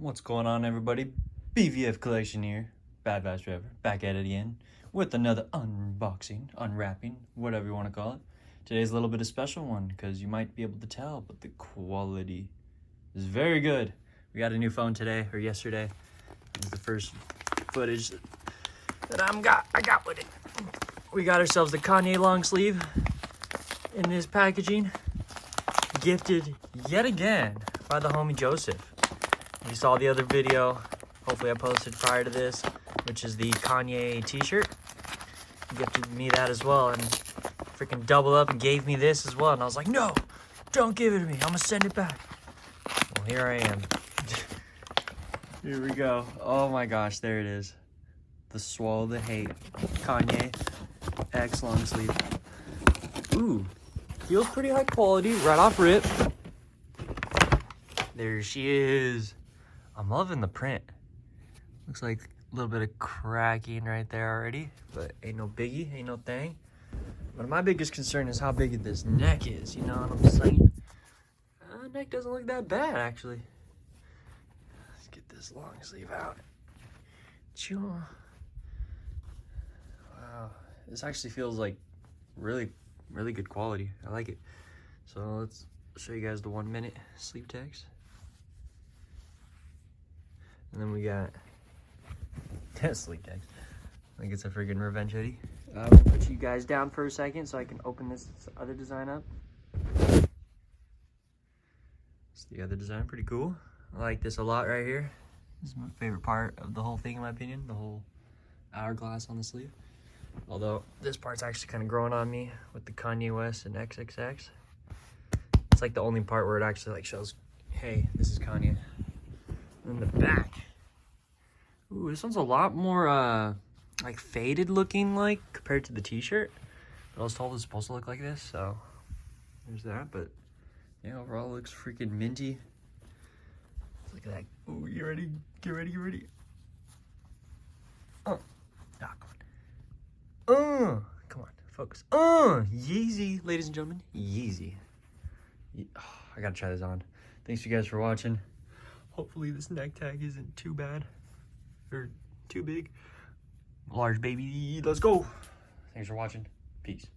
What's going on, everybody? BVF Collection here. Bad Vibes Forever. Back at it again with another unboxing, unwrapping, whatever you want to call it. Today's a little bit of a special one because you might be able to tell, but the quality is very good. We got a new phone today, or yesterday. This is the first footage that I got with it. We got ourselves the Kanye long sleeve in this packaging. Gifted yet again by the homie Joseph. You saw the other video, hopefully I posted prior to this, which is the Kanye t-shirt. He gifted me that as well and freaking doubled up and gave me this as well. And I was like, no, don't give it to me. I'm gonna send it back. Well, here I am. Here we go. Oh my gosh, there it is. The Swallow the Hate Kanye X long sleeve. Ooh, feels pretty high quality right off rip. There she is. I'm loving the print. Looks like a little bit of cracking right there already, but ain't no biggie, ain't no thing. But my biggest concern is how big this neck is, you know what I'm saying? Neck doesn't look that bad, actually. Let's get this long sleeve out. Wow, this actually feels like really good quality. I like it. So let's show you guys the 1 minute sleeve text. And then we got sleep text. I think it's a freaking revenge hoodie. I'll put you guys down for a second so I can open this other design up. It's the other design, pretty cool. I like this a lot right here. This is my favorite part of the whole thing in my opinion, the whole hourglass on the sleeve. Although this part's actually kind of growing on me with the Kanye West and XXX. It's like the only part where it actually like shows, hey, this is Kanye. And the back. Ooh, this one's a lot more like faded looking like compared to the t-shirt. I was told it's supposed to look like this, so there's that. But yeah, overall it looks freaking minty. Look at that. Ooh, you ready? Get ready, get ready. Come on. Come on, focus. Yeezy, ladies and gentlemen. Yeezy. I gotta try this on. Thanks you guys for watching. Hopefully this neck tag isn't too bad or too big. Large baby, let's go. Thanks for watching. Peace.